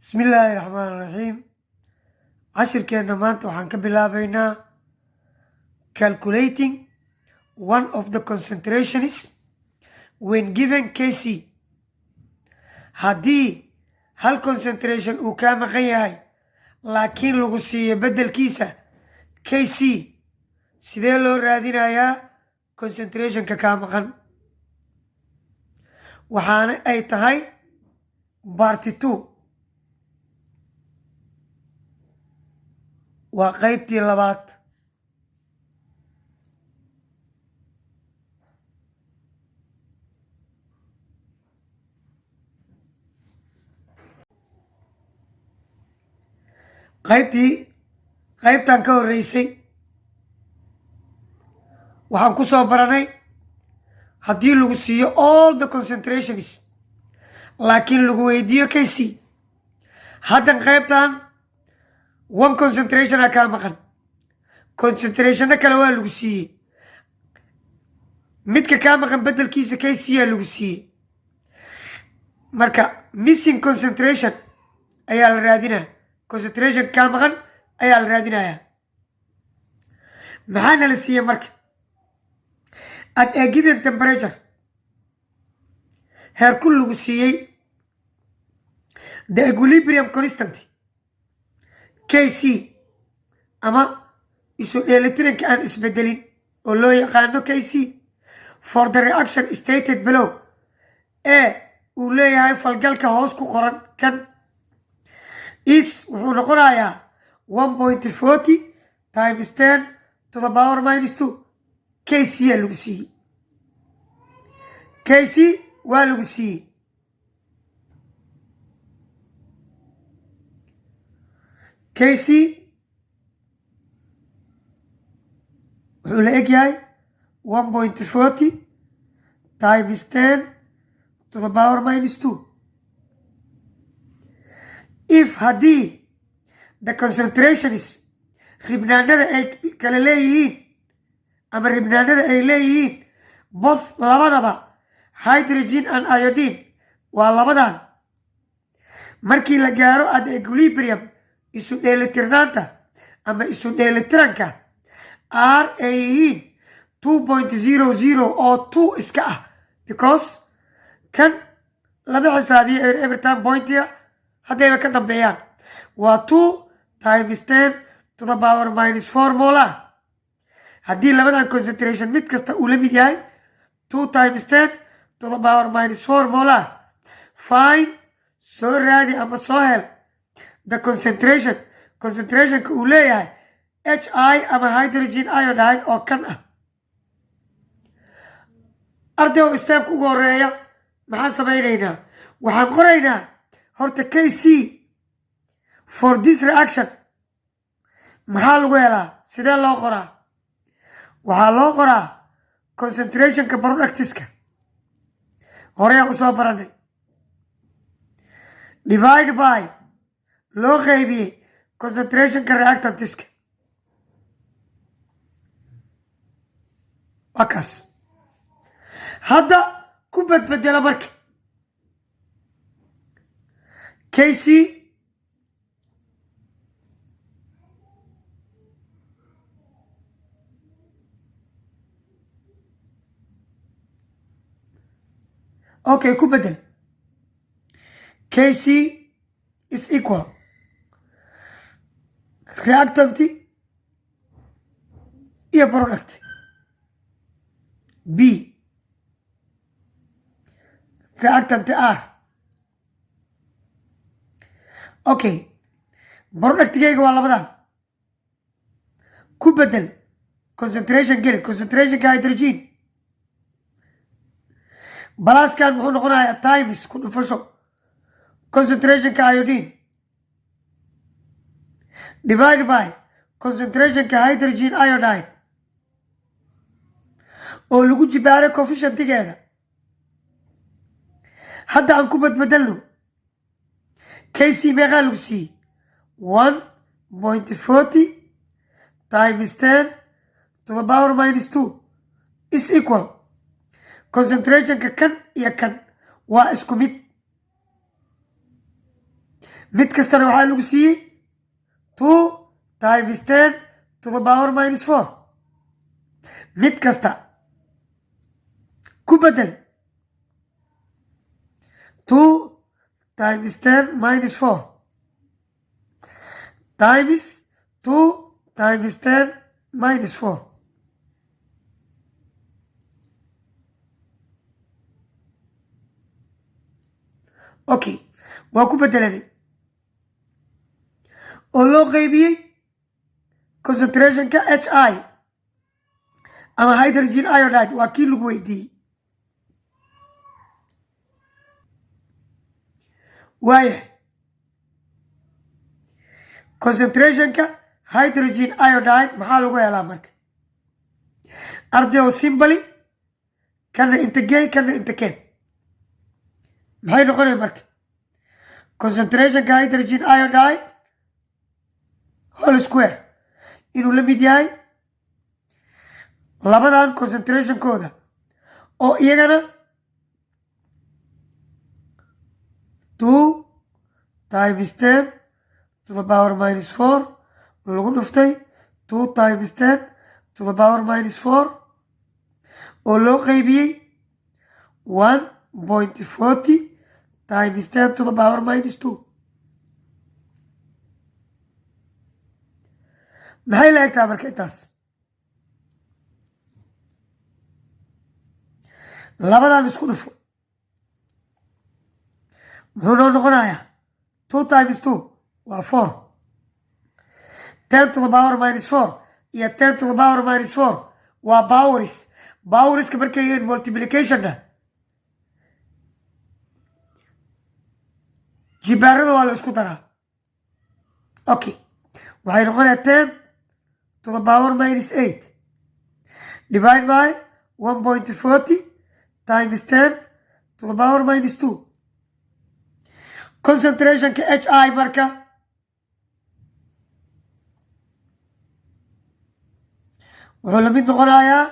بسم الله الرحمن الرحيم. cashirkeena maanta waxaan ka bilaabaynaa calculating one of the concentrations when given Kc. haddii hal concentration uu kaa maqan yahay laakiin lagu siiyo beddelkiisa Kc, sidee loo raadinayaa concentrationka kaa maqan? waxaana ay tahay part 2. waa qaybtii labaad. qaybtan ka horreysay waxaan ku soo baranay haddii lagu siiyo all the concentrations laakiin lagu weydiiyo Kc. haddan qaybtan one concentrationa kaa maqan, concentrationna kale waa lagu siiyey. midka kaa maqan beddelkiisa Kc aa lagu siiyey. marka missing concentration ayaa la raadinaya, concentration kaa maqan ayaa la raadinaya. maxaana la siiyey marka? at a given temperature, heerkul lagu siiyey the equilibrium constant Kc ama isu dheelitiranka aan isbedelin oo loo yaqaano Kc for the reaction stated below. uu leeyahay falgalka hoos ku qoran kan is wuxuu noqonayaa 1.40 times 10 to the power minus 2. Kc aa lagu siiyey, Kc waa lagu siiyey. Kc wuxuu la eg yahay 1.40 times 10 to the power minus 2. if haddii the concentrations ribnaanada ay kala leeyihiin ama ribnaanada ay leeyihiin both labadaba hydrogen and iodine, waa labadan markii la gaaro at equilibrium isu dheelitirnaanta ama isu dheelitiranka r ay yihiin 2.00 oo 2 iska ah, because kan lama xisaabiyo everytime pointiga haddayba ka dambeeyaan. waa 2 times 10 to the power minus 4 molar. haddii labadan concentration mid kasta uu la mid yahay 2 times 10 to the power minus 4 molar. fine, soo raadi ama soo hel the concentrationka uu leeyahay Hi ama hydrogen iodide oo kan ah. ardayo steepka ugu horeeya maxaan samaynaynaa? waxaan qoraynaa horta Kc for this reaction maxaa lagu helaa? sidee loo qoraa? waxaa loo qoraa concentrationka productiska horeyaan usoo baranay, divide by loo qaybiyey concentrationka reactantiska. waa kaas. hadda ku badbedela marka Kc okay, ku bedel Kc is equal reactanti iyo product b reactanti r. okay, productigayga waa labadan. ku bedel concentration geli, concentrationka hydrogen balaskan muxuu noqonayaa times ku dhufasho concentrationka iodine divide by concentrationka hydrogen iodide oo lagu jibaaray coefficientigeeda. hadda aan ku badbedelno Kc meeqaa lagu siiyey 1.40 times 10 to the power minus 2 is equal concentrationka kan iyo kan waa isku mid. mid kastana waxaa lagu siiyey 2 times 10 to the power minus 4 mid kasta ku bedel 2 times 10 minus 4 times 2 times 10 minus 4 okay waa ku bedelanay oo loo qaybiyey concentrationka HI ama hydrogen iodide waa kii lagu weydiiyey waayahay concentrationka hydrogen iodide maxaa lagu helaa marka ardayo simbly kana inta gey kana inta ken maxay noqonaya marka concentrationka hydrogen iodide whole square inuu la mid yahay labadan concentrationkooda oo iyagana 2 times 10 to the power minus 4 lagu dhuftay 2 times 10 to the power minus 4 oo loo qaybiyey 1.40 times 10 to the power minus 2 maxay la egtaa marka intaas labadan isku dhufo muxuu noo noqonayaa 2 times 2 waa 4 10 to the power minus 4 iyo 10 to the power minus 4 waa powers powerska markay yihiin multiplicationna jibaarada waa la isku daraa okay waxay noqonayaa 10 to the power minus 8 divide by 1.40 times 10 to the power minus 2 concentrationka HI marka wuxuu la mid noqonayaa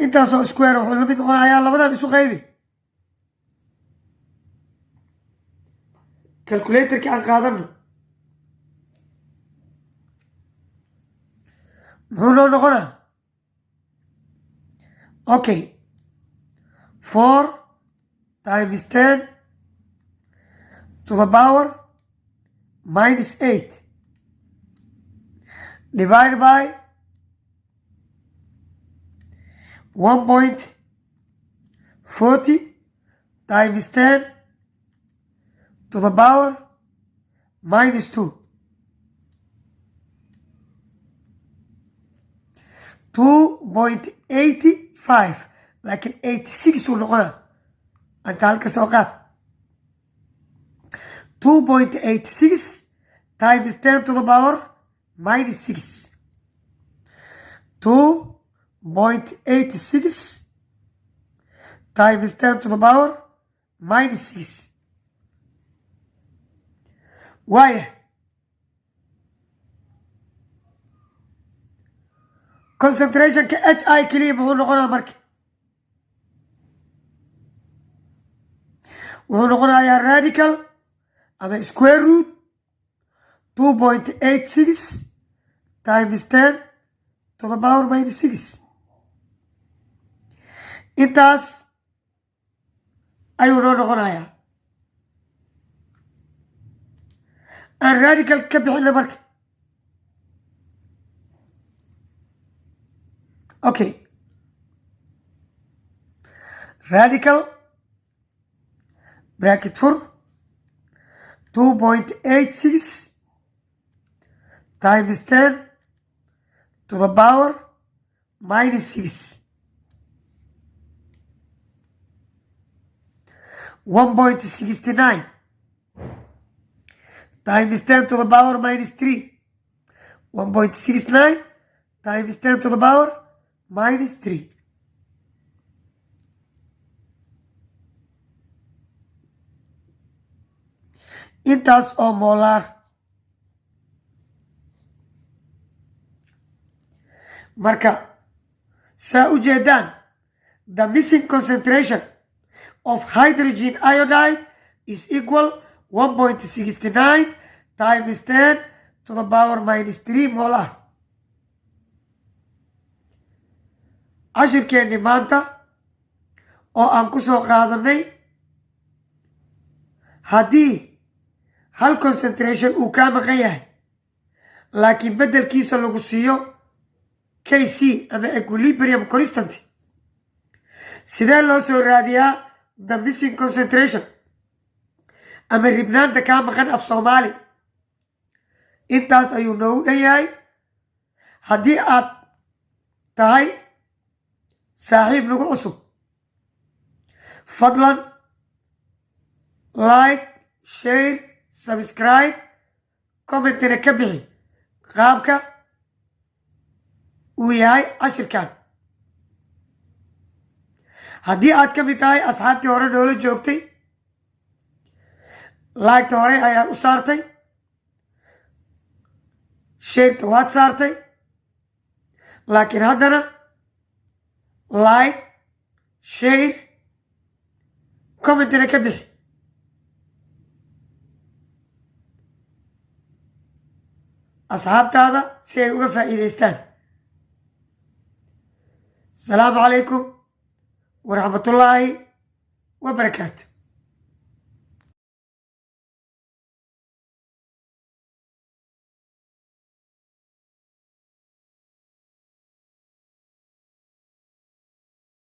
intaasoo square wuxuu la mid noqonayaa labadan isu qaybi calculatorki aan qaadano muxuu noo noqonaa okay 4 times 10 to the power minus 8 divided by 1.40 times 10 to the power minus 2 2.85 laakiin 86 uu noqonaa anta halka soo qaad 2.86 times 10 to the power minus 6 2.86 times 10 to the power minus 6 waaya concentrationka HI keliya muxuu noqonaa marka wuxuu noqonayaa radical ama square root 2.86 times 10 to the power minus 6 intaas ayuu noo noqonayaa aan radical ka bixina marka okay radical bracket for 2.86 times 10 to the power minus 6 1.69 times 10 to the power minus 3 1.69 times 10 to the power minus 3 intaas oo molar marka saa u jeedaan the missing concentration of hydrogen iodide is equal 1.69 times 10 to the power minus 3 molar. cashirkeenni maanta oo aan ku soo qaadanay haddii hal concentration uu kaa maqan yahay laakiin beddelkiisa lagu siiyo kc ama equilibrium constant sidee loo soo raadiyaa the missing concentration ama ribnaanta kaa maqan af soomaali intaas ayuu noogu dhan yahay. haddii aad tahay saaxiib nagu cusub fadlan like share subscribe commentina ka bixi qaabka uu yahay cashirkan. haddii aad ka mid tahay asxaabtii hore noola joogtay laagta hore ayaad u saartay sheegta waad saartay laakiin haddana like share commentina ka bixi asxaabtaada si ay uga faa'iidaystaan. asalaamu calaykum waraxmatullaahi wabarakaatu.